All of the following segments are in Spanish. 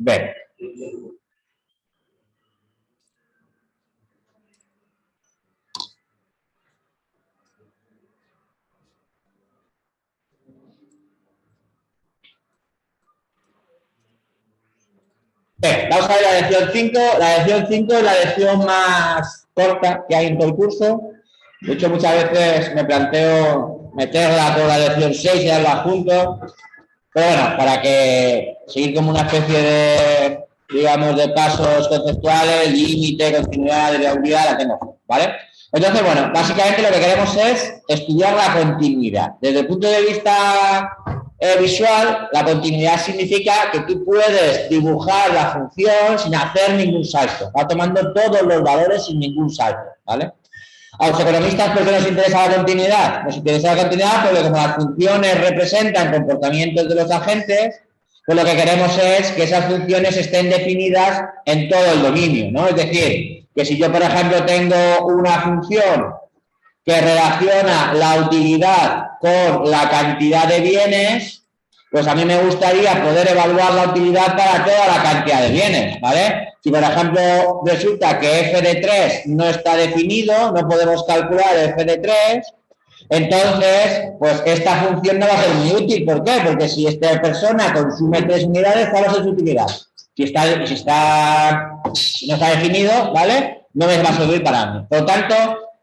B. Vamos a ver la lección 5. La lección 5 es la lección más corta que hay en todo el curso. De hecho, muchas veces me planteo meterla con la lección 6 y darla juntos. Pero bueno, para que seguir como una especie de, digamos, de pasos conceptuales, límite, continuidad, variabilidad, la tengo, ¿vale? Entonces, bueno, básicamente lo que queremos es estudiar la continuidad. Desde el punto de vista visual, la continuidad significa que tú puedes dibujar la función sin hacer ningún salto. Va tomando todos los valores sin ningún salto, ¿vale? A los economistas, ¿por qué nos interesa la continuidad? Nos interesa la continuidad porque como las funciones representan comportamientos de los agentes, pues lo que queremos es que esas funciones estén definidas en todo el dominio, ¿no? Es decir, que si yo, por ejemplo, tengo una función que relaciona la utilidad con la cantidad de bienes, pues a mí me gustaría poder evaluar la utilidad para toda la cantidad de bienes, ¿vale? Si, por ejemplo, resulta que f de 3 no está definido, no podemos calcular f de 3, entonces, pues esta función no va a ser muy útil. ¿Por qué? Porque si esta persona consume 3 unidades, ¿cuál va a ser su utilidad? Si no está definido, ¿vale? No me va a servir para mí. Por lo tanto,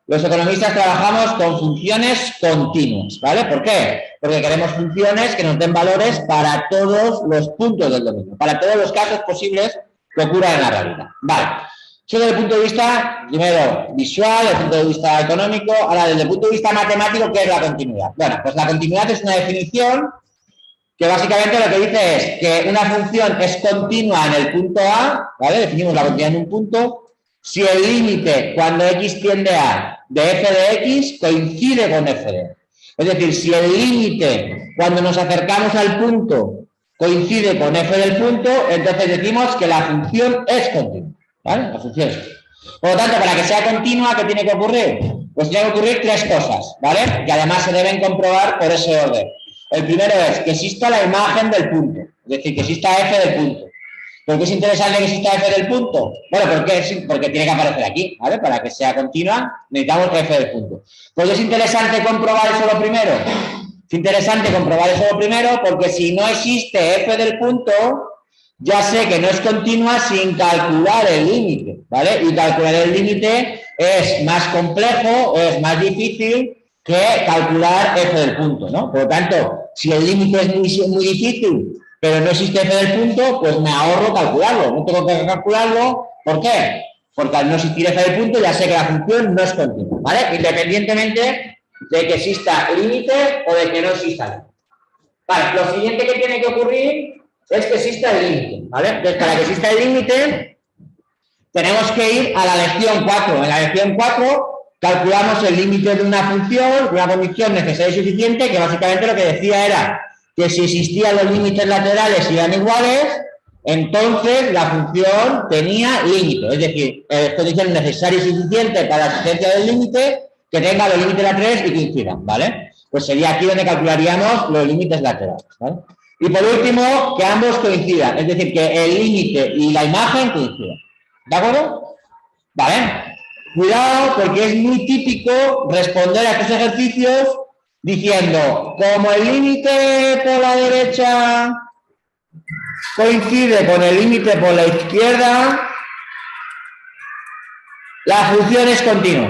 los economistas trabajamos con funciones continuas, ¿vale? ¿Por qué? Porque queremos funciones que nos den valores para todos los puntos del dominio, para todos los casos posibles que ocurran en la realidad. Vale. Eso desde el punto de vista, primero, visual, desde el punto de vista económico. Ahora, desde el punto de vista matemático, ¿qué es la continuidad? Bueno, pues la continuidad es una definición que básicamente lo que dice es que una función es continua en el punto A, ¿vale? Definimos la continuidad en un punto, si el límite cuando x tiende a de f de x coincide con f de. Es decir, si el límite cuando nos acercamos al punto coincide con f del punto, entonces decimos que la función es continua, ¿vale? La función es. Por lo tanto, para que sea continua, ¿qué tiene que ocurrir? Pues tiene que ocurrir 3 cosas, ¿vale? Que además se deben comprobar por ese orden. El primero es que exista la imagen del punto, es decir, que exista f del punto. ¿Por qué es interesante que exista f del punto? Bueno, porque tiene que aparecer aquí, ¿vale? Para que sea continua, necesitamos f del punto. ¿Por qué es interesante comprobar eso lo primero? Es interesante comprobar eso lo primero porque si no existe f del punto, ya sé que no es continua sin calcular el límite, ¿vale? Y calcular el límite es más complejo, es más difícil que calcular f del punto, ¿no? Por lo tanto, si el límite es muy difícil, pero no existe f del punto, pues me ahorro calcularlo. No tengo que calcularlo. ¿Por qué? Porque al no existir f del punto ya sé que la función no es continua, ¿vale? Independientemente de que exista límite o de que no exista límite. Vale, lo siguiente que tiene que ocurrir es que exista el límite, ¿vale? Entonces, para que exista el límite, tenemos que ir a la lección 4. En la lección 4 calculamos el límite de una función, una condición necesaria y suficiente, que básicamente lo que decía era que si existían los límites laterales y eran iguales, entonces la función tenía límite. Es decir, condición necesaria y suficiente para la existencia del límite que tenga los límites laterales y coincidan, ¿vale? Pues sería aquí donde calcularíamos los límites laterales, ¿vale? Y por último, que ambos coincidan, es decir, que el límite y la imagen coincidan. ¿De acuerdo? ¿Vale? Cuidado, porque es muy típico responder a estos ejercicios diciendo, como el límite por la derecha coincide con el límite por la izquierda, la función es continua,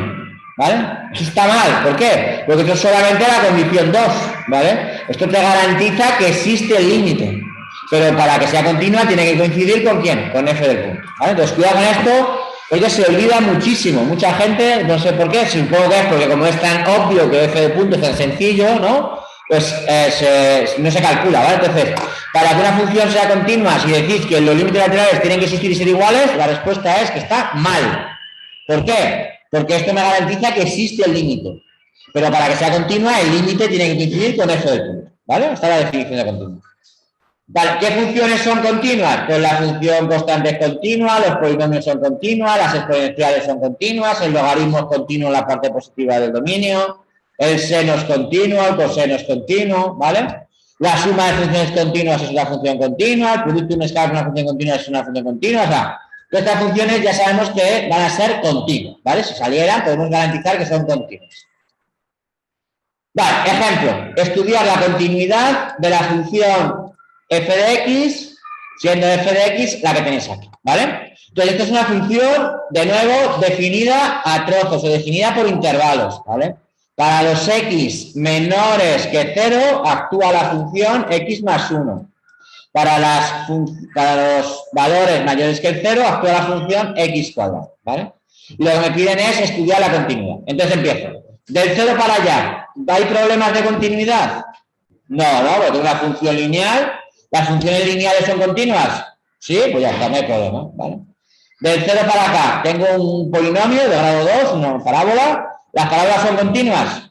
¿vale? Eso está mal, ¿por qué? Porque esto es solamente la condición 2, ¿vale? Esto te garantiza que existe el límite, pero para que sea continua tiene que coincidir ¿con quién? Con f del punto, ¿vale? Entonces, cuidado con esto, porque se olvida muchísimo. Mucha gente, no sé por qué, supongo que es porque como es tan obvio que f del punto es tan sencillo, ¿no? Pues no se calcula, ¿vale? Entonces, para que una función sea continua, si decís que los límites laterales tienen que existir y ser iguales, la respuesta es que está mal. ¿Por qué? Porque esto me garantiza que existe el límite. Pero para que sea continua, el límite tiene que coincidir con f del punto, ¿vale? Esta es la definición de continua. Vale, ¿qué funciones son continuas? Pues la función constante es continua, los polinomios son continuas, las exponenciales son continuas, el logaritmo es continuo en la parte positiva del dominio, el seno es continuo, el coseno es continuo, ¿vale? La suma de funciones continuas es una función continua, el producto de un escalar es una función continua es una función continua, o sea, todas estas funciones ya sabemos que van a ser continuas, ¿vale? Si salieran, podemos garantizar que son continuas. Vale, ejemplo, estudiar la continuidad de la función f de x, siendo f de x la que tenéis aquí, ¿vale? Entonces, esta es una función, de nuevo, definida a trozos o definida por intervalos, ¿vale? Para los x menores que 0, actúa la función x más 1. Para los valores mayores que el 0, actúa la función x cuadrado, ¿vale? Y lo que me piden es estudiar la continuidad. Entonces empiezo. Del 0 para allá, ¿hay problemas de continuidad? No, porque es una función lineal. ¿Las funciones lineales son continuas? Sí, pues ya está, no hay problema, ¿vale? Del 0 para acá, tengo un polinomio de grado 2, una parábola. ¿Las parábolas son continuas?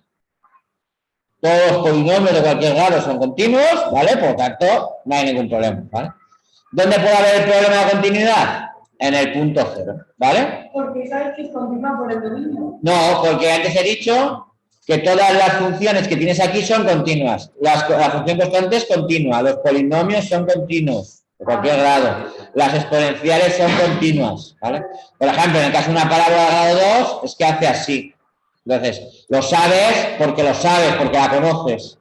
Todos los polinomios de cualquier grado son continuos, ¿vale? Por lo tanto, no hay ningún problema, ¿vale? ¿Dónde puede haber el problema de continuidad? En el punto 0, ¿vale? Porque sabes que es continua por el dominio. No, porque antes he dicho que todas las funciones que tienes aquí son continuas. La función constante es continua, los polinomios son continuos, de cualquier grado. Las exponenciales son continuas, ¿vale? Por ejemplo, en el caso de una parábola de grado 2, es que hace así. Entonces, lo sabes, porque la conoces,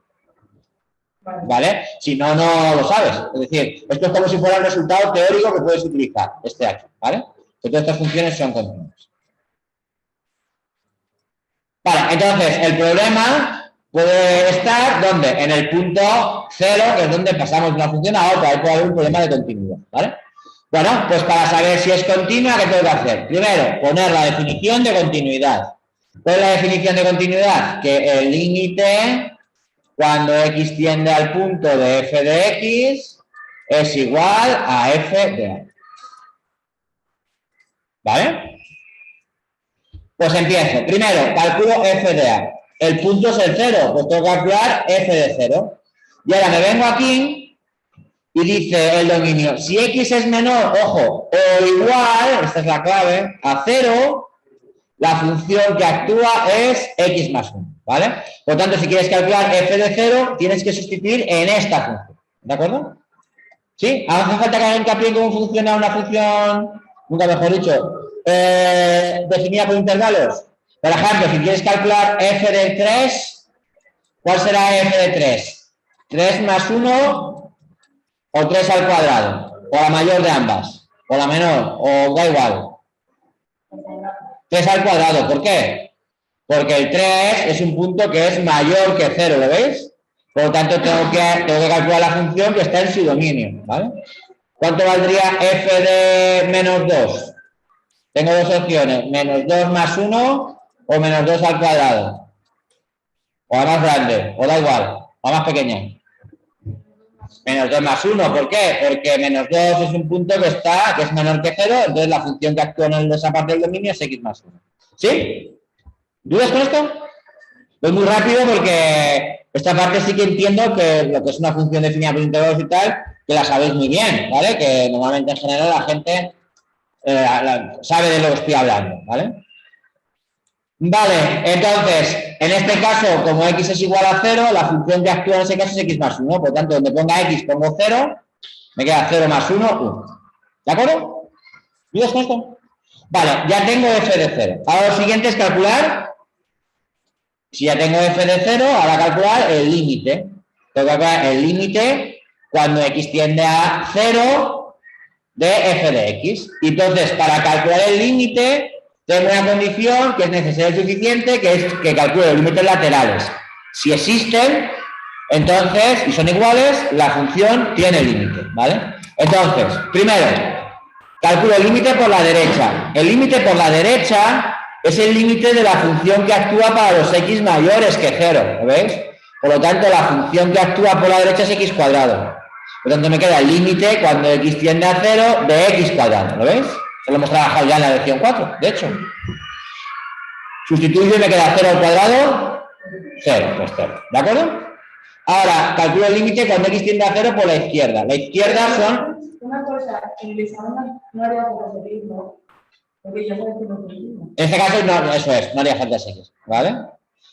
¿vale? Si no, no lo sabes. Es decir, esto es como si fuera un resultado teórico que puedes utilizar, este aquí, ¿vale? Que todas estas funciones son continuas. Vale, entonces, el problema puede estar, ¿dónde? En el punto 0, que es donde pasamos de una función a otra. Ahí puede haber un problema de continuidad, ¿vale? Bueno, pues para saber si es continua, ¿qué tengo que hacer? Primero, poner la definición de continuidad. ¿Cuál es la definición de continuidad? Que el límite, cuando x tiende al punto de f de x, es igual a f de a. ¿Vale? Pues empiezo. Primero, calculo f de a. El punto es el 0, pues tengo que calcular f de 0. Y ahora me vengo aquí y dice el dominio, si x es menor, ojo, o igual, esta es la clave, a 0, la función que actúa es x más 1, ¿vale? Por lo tanto, si quieres calcular f de 0, tienes que sustituir en esta función, ¿de acuerdo? ¿Sí? ¿Hace falta que haga hincapié en cómo funciona una función, nunca mejor dicho, definida por intervalos? Por ejemplo, si quieres calcular f de 3, ¿cuál será f de 3? ¿3 más 1 o 3 al cuadrado? O la mayor de ambas, o la menor, o da igual. 3 al cuadrado, ¿por qué? Porque el 3 es un punto que es mayor que 0, ¿lo veis? Por lo tanto, tengo que calcular la función que está en su dominio, ¿vale? ¿Cuánto valdría f de menos 2? Tengo dos opciones, menos 2 más 1 o menos 2 al cuadrado. O a más grande, o da igual, o a más pequeña. Menos 2 más 1, ¿por qué? Porque menos 2 es un punto que es menor que 0, entonces la función que actúa en esa parte del dominio es x más 1. ¿Sí? ¿Dudas con esto? Voy muy rápido porque esta parte sí que entiendo que lo que es una función definida por intervalos y tal, que la sabéis muy bien, ¿vale? Que normalmente en general la gente sabe de lo que estoy hablando, ¿vale? Vale, entonces, en este caso, como x es igual a 0, la función que actúa en ese caso es x más 1. Por lo tanto, donde ponga x pongo 0, me queda 0 más 1, 1. ¿De acuerdo? ¿Dudas con esto? Vale, ya tengo f de 0. Ahora lo siguiente es calcular. Si ya tengo f de 0, ahora calcular el límite. Tengo que calcular el límite cuando x tiende a 0 de f de x. Y entonces, para calcular el límite, tengo una condición que es necesaria y suficiente, que es que calcule los límites laterales. Si existen, entonces, y son iguales, la función tiene límite, ¿vale? Entonces, primero, calculo el límite por la derecha. El límite por la derecha es el límite de la función que actúa para los x mayores que 0, ¿lo veis? Por lo tanto, la función que actúa por la derecha es x cuadrado. Por lo tanto, me queda el límite cuando x tiende a 0 de x cuadrado, ¿lo veis? Eso lo hemos trabajado ya en la lección 4, de hecho. Sustituyo y me queda 0 al cuadrado, 0, pues 0, ¿de acuerdo? Ahora, calculo el límite cuando x tiende a 0 por la izquierda. La izquierda son... Una cosa, en el examen no haría falta seguirlo, porque ya sabes que no seguimos. En este caso, no, eso es, no haría falta seguir, ¿vale?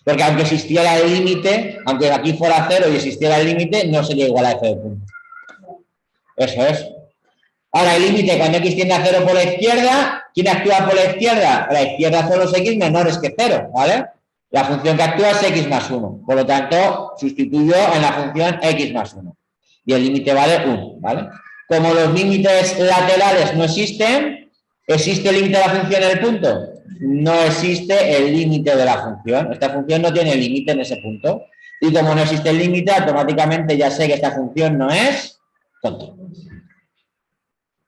Porque aunque existiera el límite, aunque aquí fuera 0 y existiera el límite, no sería igual a f de punto. Eso es. Ahora, el límite cuando x tiende a 0 por la izquierda, ¿quién actúa por la izquierda? A la izquierda son los x menores que 0, ¿vale? La función que actúa es x más 1. Por lo tanto, sustituyo en la función x más 1. Y el límite vale 1, ¿vale? Como los límites laterales no existen, ¿existe el límite de la función en el punto? No existe el límite de la función. Esta función no tiene límite en ese punto. Y como no existe el límite, automáticamente ya sé que esta función no es continua.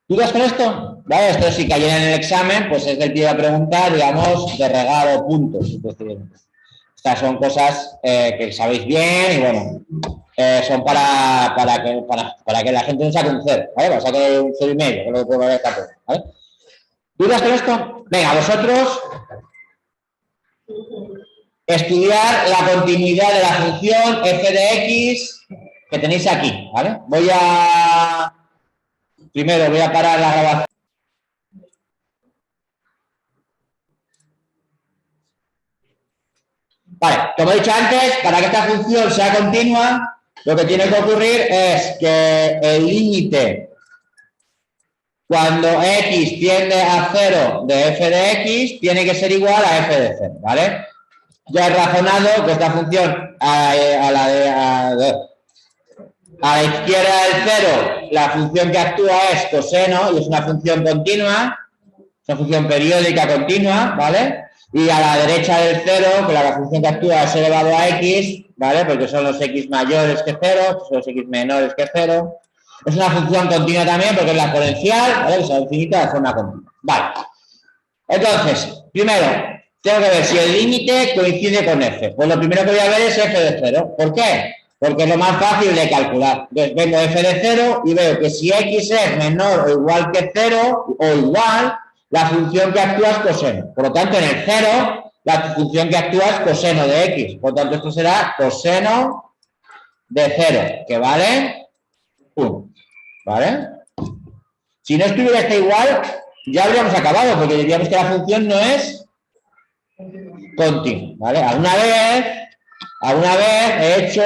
¿Dudas con esto? ¿Vale? Esto si cayera en el examen, pues es del pie de pregunta, digamos, de regalo puntos. Es decir, estas son cosas que sabéis bien y bueno, son para que la gente no saque un 0, ¿vale? Para saque un 0,5, que es lo que puedo ver esta cosa, ¿vale? ¿Dudas con esto? Venga, vosotros estudiar la continuidad de la función f de x que tenéis aquí, ¿vale? Primero voy a parar la grabación. Vale, como he dicho antes, para que esta función sea continua, lo que tiene que ocurrir es que el límite cuando x tiende a 0 de f de x tiene que ser igual a f de 0, ¿vale? Ya he razonado que esta función a la izquierda del 0, la función que actúa es coseno y es una función continua, es una función periódica continua, ¿vale? Y a la derecha del 0, que la función que actúa es elevado a x, ¿vale? Porque son los x mayores que 0, son los x menores que 0. Es una función continua también porque es la exponencial, ¿vale? Que se infinita de forma continua. Vale. Entonces, primero, tengo que ver si el límite coincide con f. Pues lo primero que voy a ver es f de 0. ¿Por qué? Porque es lo más fácil de calcular. Entonces vengo f de 0 y veo que si x es menor o igual que 0 o igual, la función que actúa es coseno. Por lo tanto, en el 0, la función que actúa es coseno de x. Por lo tanto, esto será coseno de 0, que vale 1. ¿Vale? Si no estuviera este igual, ya habríamos acabado, porque diríamos que la función no es continua. ¿Vale? Alguna vez he hecho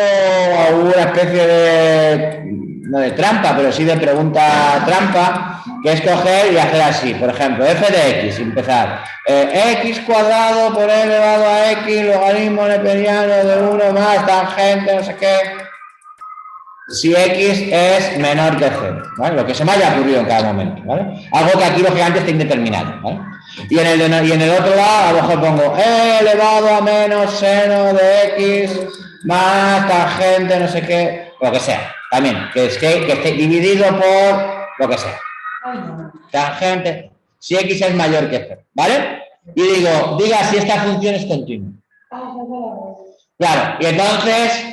alguna especie de, no de trampa, pero sí de pregunta trampa, que es coger y hacer así. Por ejemplo, f de x, empezar. X cuadrado por e elevado a x, logaritmo neperiano de 1 más tangente, no sé qué. Si x es menor que 0, ¿vale? Lo que se me haya ocurrido en cada momento, ¿vale? Algo que aquí lógicamente está indeterminado, ¿vale? Y en el otro lado a lo mejor pongo e elevado a menos seno de x más tangente, no sé qué, lo que sea, también, que esté dividido por lo que sea. Tangente, si x es mayor que 0, ¿vale? Y diga si esta función es continua. Claro, y entonces...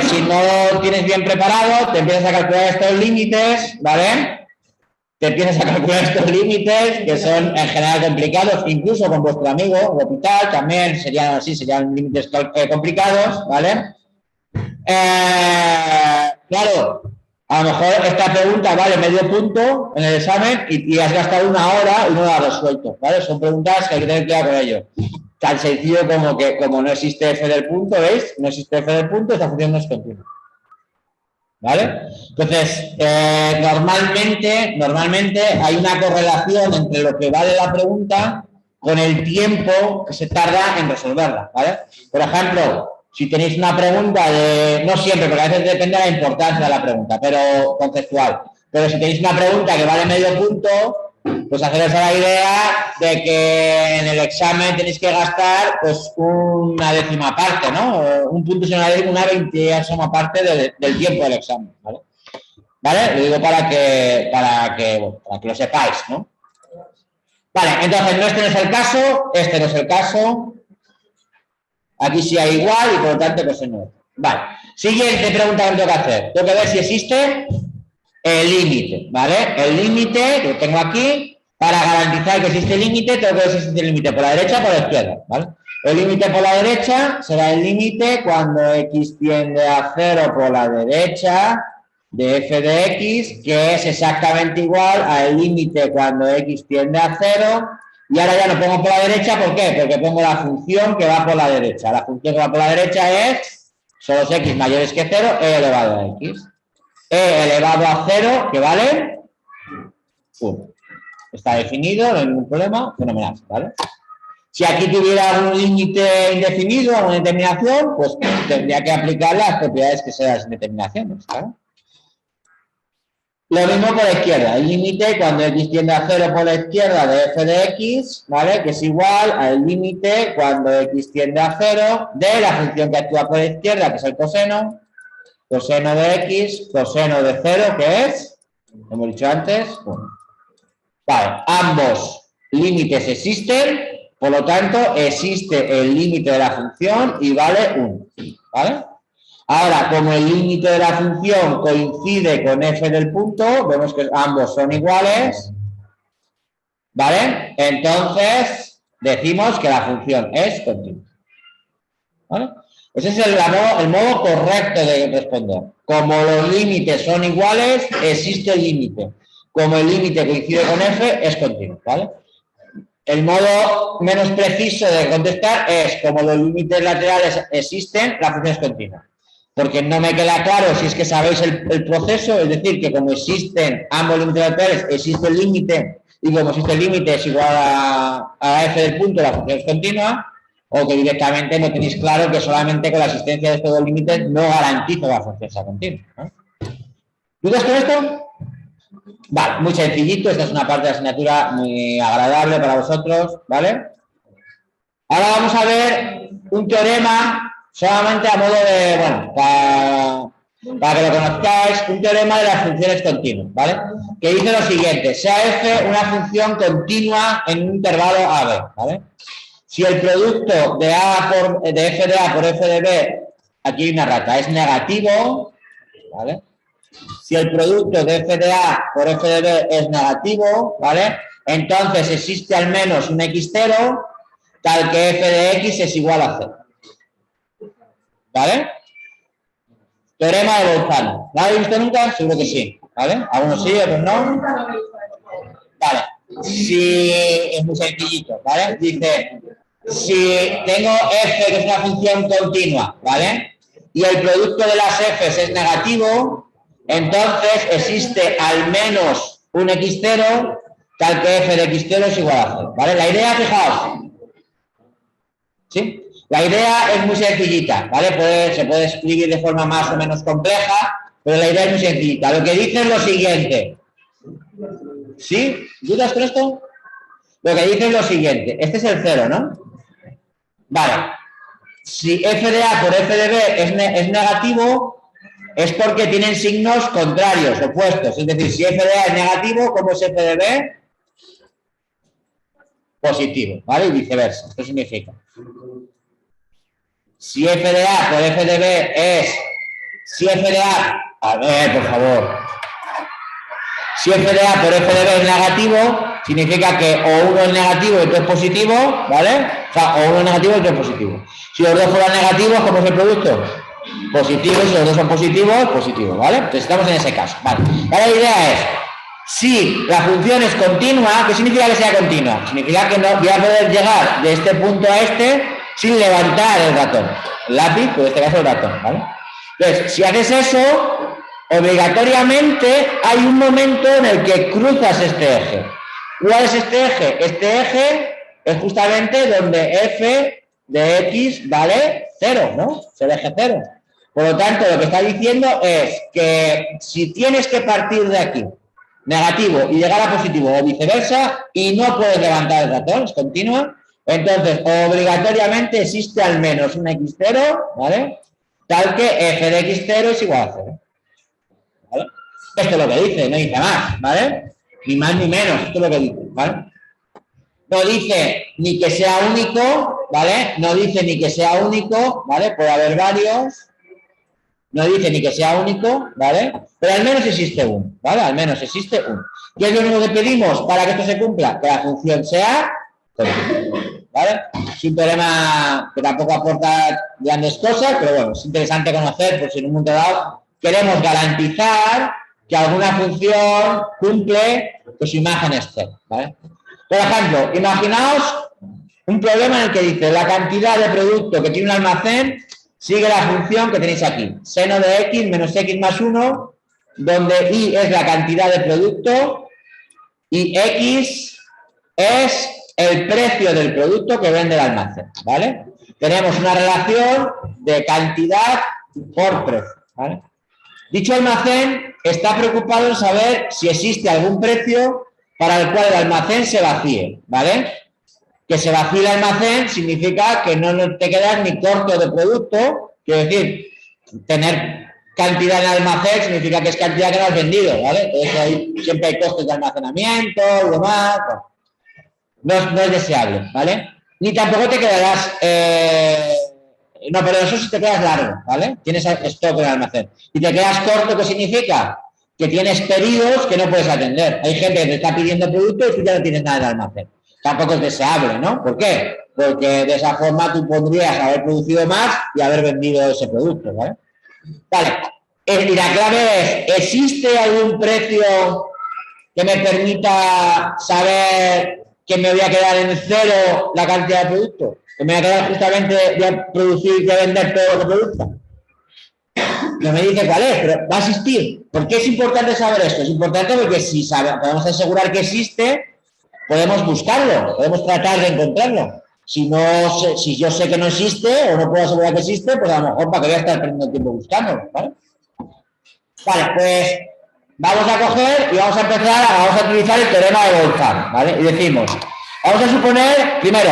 si no tienes bien preparado, te empiezas a calcular estos límites, ¿vale? Te empiezas a calcular estos límites que son en general complicados, incluso con vuestro amigo L'Hopital también serían así, serían límites complicados, ¿vale? Claro, a lo mejor esta pregunta vale medio punto en el examen y has gastado una hora y no la has resuelto, ¿vale? Son preguntas que hay que tener cuidado con ello. Tan sencillo como que como no existe f del punto, ¿veis? No existe f del punto, esta función no es continua. ¿Vale? Entonces, normalmente hay una correlación entre lo que vale la pregunta con el tiempo que se tarda en resolverla, ¿vale? Por ejemplo, si tenéis una pregunta de... No siempre, porque a veces depende de la importancia de la pregunta, pero conceptual. Pero si tenéis una pregunta que vale medio punto... Pues haceros a la idea de que en el examen tenéis que gastar pues una décima parte, ¿no? Un punto es una 20ª parte del tiempo del examen, ¿vale? ¿Vale? Lo digo para que lo sepáis, ¿no? Vale, entonces este no es el caso, aquí sí hay igual y por lo tanto pues no. Vale, siguiente pregunta que tengo que hacer. Tengo que ver si existe el límite, ¿vale? El límite que tengo aquí, para garantizar que existe límite, tengo que ver si existe el límite por la derecha o por la izquierda, ¿vale? El límite por la derecha será el límite cuando x tiende a 0 por la derecha de f de x, que es exactamente igual al límite cuando x tiende a 0 Y ahora ya lo pongo por la derecha, ¿por qué? Porque pongo la función que va por la derecha. La función que va por la derecha es, son los x mayores que 0, e elevado a x. E elevado a 0, que vale 1. Está definido, no hay ningún problema, fenomenal, ¿vale? Si aquí tuviera un límite indefinido, alguna determinación, pues tendría que aplicar las propiedades que sean las indeterminaciones, ¿vale? Lo mismo por la izquierda, el límite cuando x tiende a 0 por la izquierda de f de x, ¿vale? Que es igual al límite cuando x tiende a 0 de la función que actúa por la izquierda, que es el coseno de x, coseno de 0, que es, como he dicho antes, 1. Vale, ambos límites existen, por lo tanto, existe el límite de la función y vale 1, ¿vale? Ahora, como el límite de la función coincide con f del punto, vemos que ambos son iguales, ¿vale? Entonces, decimos que la función es continua, ¿vale? Ese es el modo correcto de responder. Como los límites son iguales, existe el límite. Como el límite coincide con f, es continuo, ¿vale? El modo menos preciso de contestar es, como los límites laterales existen, la función es continua. Porque no me queda claro si es que sabéis el proceso, es decir, que como existen ambos límites laterales, existe el límite, y como existe el límite es igual a f del punto, la función es continua, o que directamente no tenéis claro que solamente con la existencia de estos dos límites no garantizo que la función sea continua, ¿no? ¿Dudas con esto? Vale, muy sencillito, esta es una parte de la asignatura muy agradable para vosotros, ¿vale? Ahora vamos a ver un teorema solamente a modo de, bueno, para que lo conozcáis, un teorema de las funciones continuas, ¿vale? Que dice lo siguiente, sea f una función continua en un intervalo AB, ¿vale? Si el producto de f de A por f de B, aquí hay una rata, es negativo, ¿vale? Si el producto de f de A por f de B es negativo, ¿vale? Entonces existe al menos un x0 tal que f de x es igual a 0. ¿Vale? Teorema de Bolzano. ¿Lo habéis visto nunca? Seguro que sí. ¿Vale? Algunos sí, otros no. Vale. Si es muy sencillito, ¿vale? Dice, si tengo f que es una función continua, ¿vale? Y el producto de las f's es negativo, entonces existe al menos un x0 tal que f de x0 es igual a 0, ¿vale? La idea, fijaos, ¿sí? La idea es muy sencillita, ¿vale? Se puede escribir de forma más o menos compleja, pero la idea es muy sencillita. Lo que dice es lo siguiente. ¿Sí? ¿Dudas con esto? Lo que dice es lo siguiente. Este es el 0, ¿no? Vale. Si f de A por f de B es negativo, es porque tienen signos contrarios, opuestos. Es decir, si f de A es negativo, ¿cómo es f de B? Positivo, ¿vale? Y viceversa. Esto significa, si f de A por f de B es, si f de A, ver, por favor, si f de A por f de B es negativo, significa que o uno es negativo y otro es positivo, ¿vale? O sea, o uno es negativo y otro es positivo. Si los dos fueran negativos, ¿cómo es el producto? Positivo, si los dos son positivos, positivo, ¿vale? Entonces estamos en ese caso, ¿vale? Ahora la idea es, si la función es continua, ¿qué significa que sea continua? Significa que no voy a poder llegar de este punto a este sin levantar el ratón. El lápiz, pues en este caso el ratón, ¿vale? Entonces, si haces eso, obligatoriamente hay un momento en el que cruzas este eje. ¿Cuál es este eje? Este eje es justamente donde f de x vale 0, ¿no? Es el eje 0. Por lo tanto, lo que está diciendo es que si tienes que partir de aquí, negativo, y llegar a positivo o viceversa, y no puedes levantar el ratón, es continua, entonces obligatoriamente existe al menos un x0, ¿vale? Tal que f de x0 es igual a 0. ¿Vale? Esto es lo que dice, no dice más, ¿vale? Ni más ni menos, esto es lo que dice, ¿vale? No dice ni que sea único, ¿vale? No dice ni que sea único, ¿vale? Puede haber varios. No dice ni que sea único, ¿vale? Pero al menos existe uno, ¿vale? Al menos existe uno. ¿Qué es lo único que pedimos para que esto se cumpla? Que la función sea continua, ¿vale? Es un teorema que tampoco aporta grandes cosas, pero bueno, es interesante conocer por si en un momento dado queremos garantizar que alguna función cumple que su imagen es cero, ¿vale? Por ejemplo, imaginaos un problema en el que dice la cantidad de producto que tiene un almacén sigue la función que tenéis aquí, seno de x menos x más 1, donde y es la cantidad de producto y x es el precio del producto que vende el almacén, ¿vale? Tenemos una relación de cantidad por precio, ¿vale? Dicho almacén está preocupado en saber si existe algún precio para el cual el almacén se vacíe, ¿vale? Que se vacíe el almacén significa que no te quedas ni corto de producto, quiero decir, tener cantidad en almacén significa que es cantidad que no has vendido, ¿vale? Entonces siempre hay costes de almacenamiento y demás, bueno, no es deseable, ¿vale? Ni tampoco te quedarás, no, pero eso sí te quedas largo, ¿vale? Tienes stock en el almacén. Y te quedas corto, ¿qué significa? Que tienes pedidos que no puedes atender. Hay gente que te está pidiendo productos y tú ya no tienes nada en el almacén. Tampoco es deseable, ¿no? ¿Por qué? Porque de esa forma tú podrías haber producido más y haber vendido ese producto, ¿vale? Vale. Y la clave es, ¿existe algún precio que me permita saber que me voy a quedar en cero la cantidad de producto? Que me voy a quedar justamente de producir y de vender todo lo que produzca. No me dice cuál es, pero va a existir. ¿Por qué es importante saber esto? Es importante porque si podemos asegurar que existe, podemos buscarlo, podemos tratar de encontrarlo. Si yo sé que no existe o no puedo asegurar que existe, pues a lo mejor para qué voy a estar perdiendo tiempo buscándolo, ¿vale? Vale, pues vamos a coger y vamos a utilizar el teorema de Bolzano, ¿vale? Y decimos, vamos a suponer, primero,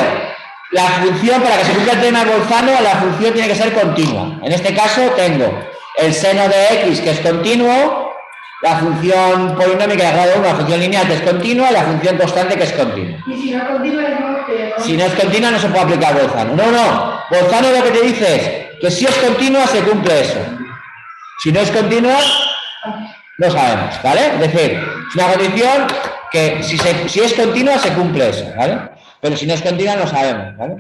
la función, para que se cumpla el teorema de Bolzano, la función tiene que ser continua. En este caso tengo el seno de x, que es continuo, la función polinómica de grado 1, la función lineal, que es continua, y la función constante, que es continua. Y si no es continua, si no es continua, no se puede aplicar Bolzano. No. Bolzano lo que te dice es que si es continua, se cumple eso. Si no es continua, no sabemos, ¿vale? Es decir, es una condición que si es continua, se cumple eso, ¿vale? Pero si no es continua, no sabemos, ¿vale?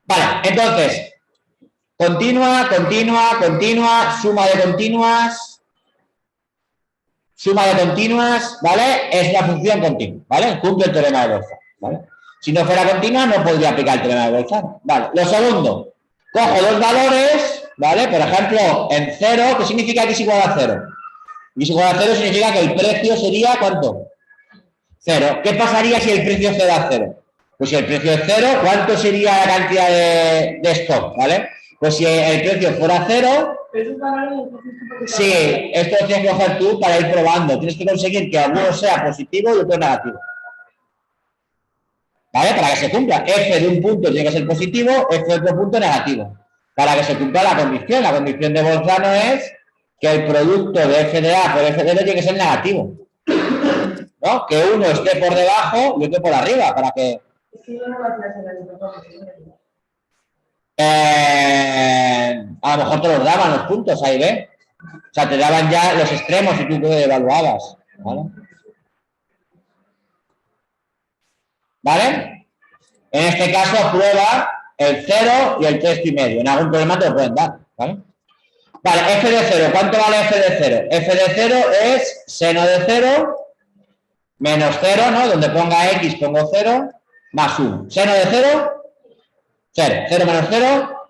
Vale, entonces, continua, suma de continuas, ¿vale? Es la función continua, ¿vale? Cumple el teorema de Bolzano, ¿vale? Si no fuera continua, no podría aplicar el teorema de Bolzano, ¿vale? Lo segundo, cojo dos valores, ¿vale? Por ejemplo, en 0, ¿qué significa que es igual a 0? Y si igual a 0 significa que el precio sería, ¿cuánto? 0. ¿Qué pasaría si el precio fuera 0? Pues si el precio es 0, ¿cuánto sería la cantidad de stock, ¿vale? Pues si el precio fuera 0, sí, esto lo tienes que hacer tú para ir probando. Tienes que conseguir que alguno sea positivo y otro negativo, ¿vale? Para que se cumpla. F de un punto tiene que ser positivo, F de otro punto negativo. Para que se cumpla la condición. La condición de Bolzano es que el producto de F de A por F de B tiene que ser negativo, ¿no? Que uno esté por debajo y otro por arriba, para que... a lo mejor te los daban los puntos, ahí ve. O sea, te daban ya los extremos y tú te evaluabas, ¿vale? ¿Vale? En este caso, prueba el 0 y el 3,5. En algún problema te lo pueden dar, ¿vale? Vale, f de 0. ¿Cuánto vale f de 0? F de 0 es seno de 0 menos 0, ¿no? Donde ponga x pongo 0 más 1. Seno de 0, 0. 0 menos 0,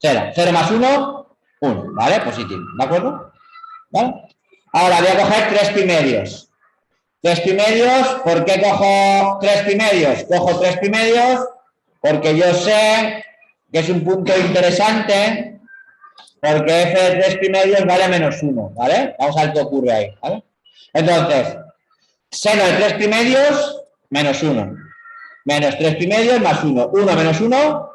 0. 0 más 1, 1. ¿Vale? Positivo. ¿De acuerdo? ¿Vale? Ahora voy a coger 3,5. 3,5, ¿por qué cojo 3,5? Cojo 3,5 porque yo sé que es un punto interesante, porque f de 3,5 vale menos 1, ¿vale? Vamos a ver qué ocurre ahí, ¿vale? Entonces, seno de 3,5 menos 1. Menos 3,5 más 1. 1 menos 1,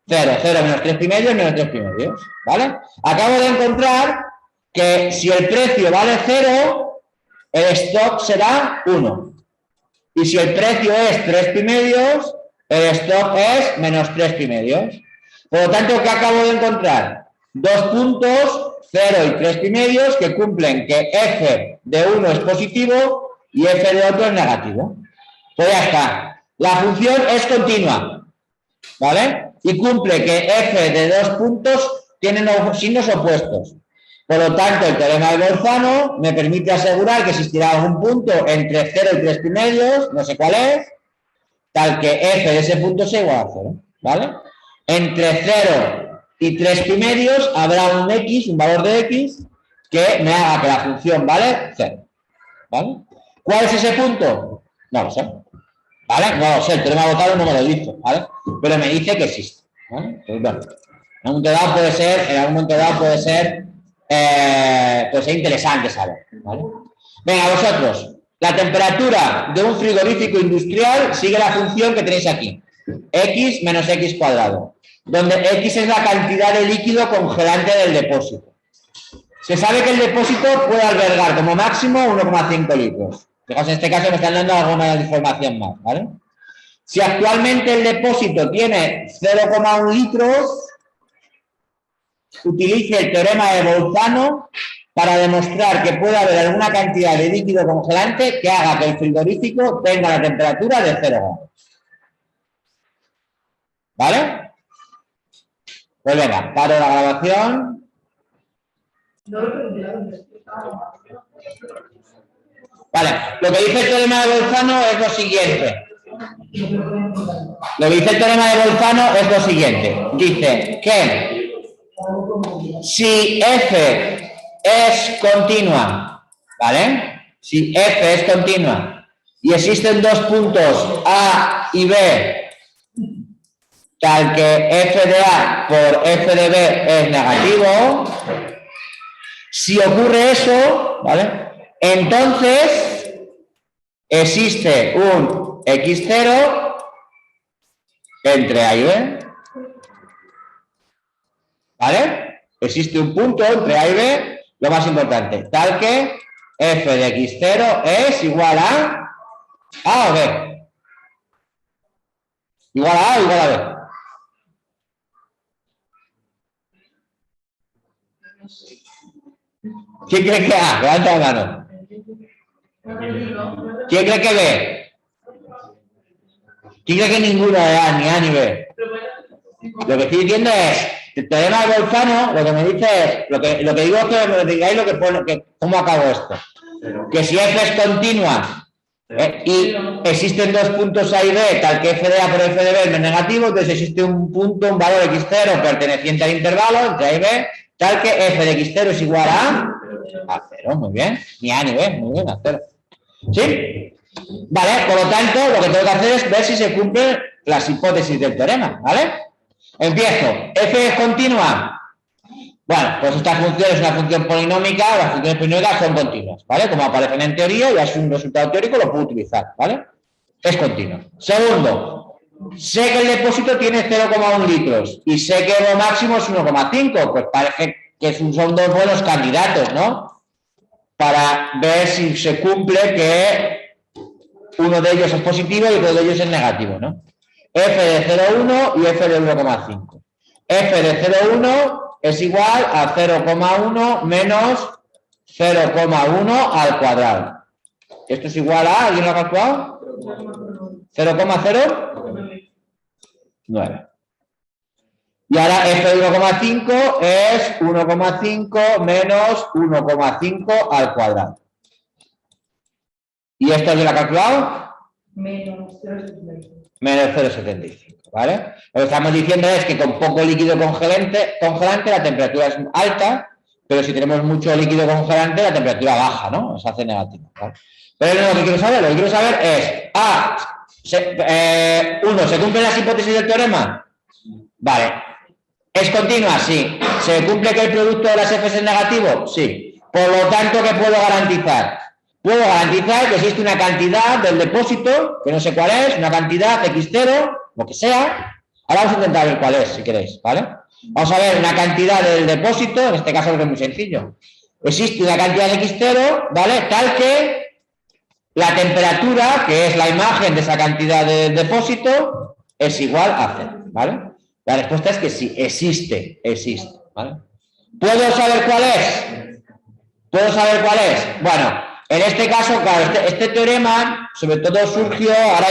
0. 0 menos 3,5 menos 3,5, ¿vale? Acabo de encontrar que si el precio vale 0, el stock será 1. Y si el precio es 3,5, el stock es menos 3,5. Por lo tanto, ¿qué acabo de encontrar? Dos puntos, 0 y 3,5, que cumplen que f de uno es positivo y f de otro es negativo. Pues ya está. La función es continua, ¿vale? Y cumple que f de dos puntos tienen signos opuestos. Por lo tanto, el teorema de Bolzano me permite asegurar que existirá algún punto entre 0 y 3 primerios, no sé cuál es, tal que f de ese punto sea igual a 0, ¿vale? Entre 0 y 3 primerios habrá un x, un valor de x, que me haga que la función vale 0, ¿vale? ¿Cuál es ese punto? No lo sé, ¿vale? No lo sé, el teorema de Bolzano no me lo dice, ¿vale? Pero me dice que existe, ¿vale? Pues bueno, en algún momento dado puede ser interesante saber, ¿vale? Venga, vosotros, la temperatura de un frigorífico industrial sigue la función que tenéis aquí, x menos x cuadrado, donde x es la cantidad de líquido congelante del depósito. Se sabe que el depósito puede albergar como máximo 1,5 litros. Fijaos, en este caso me están dando alguna información más, ¿vale? Si actualmente el depósito tiene 0,1 litros, utilice el teorema de Bolzano para demostrar que puede haber alguna cantidad de líquido congelante que haga que el frigorífico tenga la temperatura de 0 grados. ¿Vale? Pues venga, paro la grabación. Vale, lo que dice el teorema de Bolzano es lo siguiente. Dice que si f es continua, ¿vale? Si f es continua y existen dos puntos A y B, tal que f de A por f de B es negativo, si ocurre eso, ¿vale? Entonces existe un x0 entre A y B, ¿vale? Existe un punto entre A y B, lo más importante, tal que f de x0 es igual a A o B. Igual a A o igual a B. ¿Quién cree que A? Levanta la mano. ¿Quién cree que B? ¿Quién cree que ninguno de A, ni A ni B? Lo que estoy diciendo es, el teorema de Bolzano, lo que me dice es, lo que digo es que me digáis lo que pone, cómo acabo esto. Que si f es continua y existen dos puntos A y B, tal que f de A por f de B es negativo, entonces existe un punto, un valor x0 perteneciente al intervalo entre A y B, tal que f de x0 es igual a 0, muy bien, ni A ni B, muy bien, a 0. ¿Sí? Vale, por lo tanto, lo que tengo que hacer es ver si se cumplen las hipótesis del teorema, ¿vale? Empiezo. F es continua. Bueno, pues esta función es una función polinómica, las funciones polinómicas son continuas, ¿vale? Como aparecen en teoría, ya es un resultado teórico, lo puedo utilizar, ¿vale? Es continuo. Segundo, sé que el depósito tiene 0,1 litros y sé que lo máximo es 1,5, pues parece que son dos buenos candidatos, ¿no? Para ver si se cumple que uno de ellos es positivo y otro de ellos es negativo, ¿no? F de 0,1 y F de 1,5. F de 0,1 es igual a 0,1 menos 0,1 al cuadrado. ¿Esto es igual a, alguien lo ha calculado? 0,09. Y ahora F de 1,5 es 1,5 menos 1,5 al cuadrado. ¿Y esto alguien lo ha calculado? Menos 0,75. Menos 0,75, ¿vale? Lo que estamos diciendo es que con poco líquido congelante la temperatura es alta, pero si tenemos mucho líquido congelante la temperatura baja, ¿no? Se hace negativa, ¿vale? Pero lo que quiero saber es, ¿se cumplen las hipótesis del teorema? Vale. ¿Es continua? Sí. ¿Se cumple que el producto de las F es negativo? Sí. Por lo tanto, ¿qué puedo garantizar? Puedo garantizar que existe una cantidad del depósito, que no sé cuál es, una cantidad x0, lo que sea. Ahora vamos a intentar ver cuál es, si queréis, ¿vale? Vamos a ver una cantidad del depósito, en este caso es muy sencillo. Existe una cantidad de x0, ¿vale? Tal que la temperatura, que es la imagen de esa cantidad de depósito, es igual a 0, ¿vale? La respuesta es que sí, existe, ¿vale? ¿Puedo saber cuál es? Bueno, en este caso, claro, este teorema, sobre todo surgió, ahora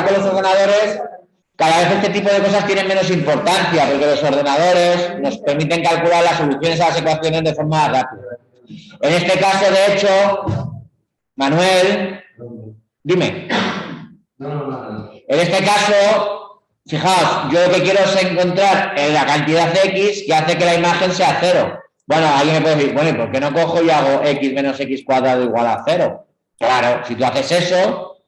con los ordenadores, Cada vez este tipo de cosas tienen menos importancia porque los ordenadores nos permiten calcular las soluciones a las ecuaciones de forma rápida. En este caso, de hecho, Manuel, dime. En este caso, fijaos, yo lo que quiero es encontrar la cantidad x que hace que la imagen sea 0. Bueno, alguien me puede decir, bueno, ¿y por qué no cojo y hago x menos x cuadrado igual a 0? Claro, si tú haces eso,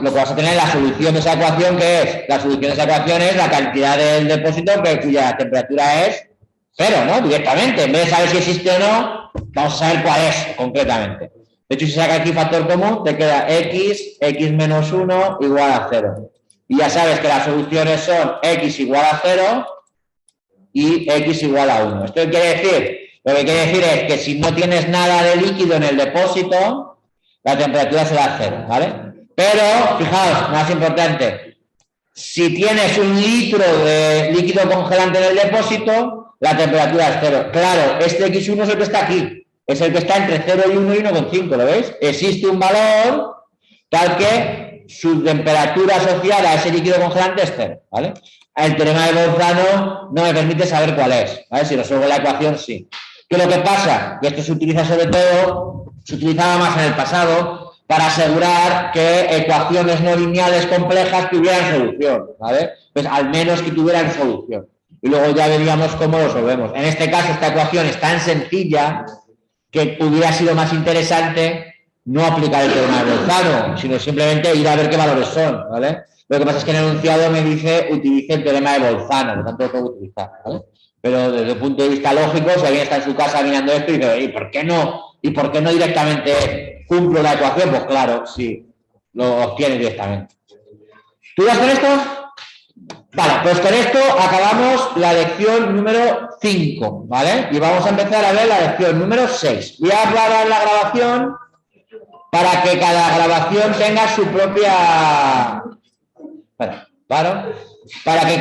lo que vas a tener es la solución de esa ecuación, que es, la solución de esa ecuación es la cantidad del depósito cuya temperatura es 0, ¿no? Directamente, en vez de saber si existe o no, vamos a saber cuál es concretamente. De hecho, si se saca aquí factor común, te queda x menos 1 igual a 0. Y ya sabes que las soluciones son x igual a 0 y x igual a 1. ¿Esto qué quiere decir? Lo que quiere decir es que si no tienes nada de líquido en el depósito, la temperatura será 0, ¿vale? Pero, fijaos, más importante, si tienes 1 litro de líquido congelante en el depósito, la temperatura es 0. Claro, este x1 es el que está aquí. Es el que está entre 0 y 1 y 1,5, ¿lo veis? Existe un valor tal que su temperatura asociada a ese líquido congelante es 0, ¿vale? El teorema de Bolzano no me permite saber cuál es, ¿vale? Si resuelvo la ecuación, sí. ¿Qué es lo que pasa? Que esto se utiliza sobre todo, se utilizaba más en el pasado, para asegurar que ecuaciones no lineales complejas tuvieran solución, ¿vale? Pues al menos que tuvieran solución. Y luego ya veríamos cómo lo resolvemos. En este caso, esta ecuación es tan sencilla que hubiera sido más interesante no aplicar el teorema de Bolzano, sino simplemente ir a ver qué valores son, ¿vale? Lo que pasa es que en el enunciado me dice utilice el teorema de Bolzano, por lo tanto lo tengo que utilizar, ¿vale? Pero desde el punto de vista lógico, si alguien está en su casa mirando esto y dice, ¿y por qué no? ¿Y por qué no directamente cumplo la ecuación? Pues claro, sí, lo obtiene directamente. ¿Tú vas con esto? Vale, pues con esto acabamos la lección número 5, ¿vale? Y vamos a empezar a ver la lección número 6. Voy a hablar la grabación para que cada grabación tenga su propia... Para que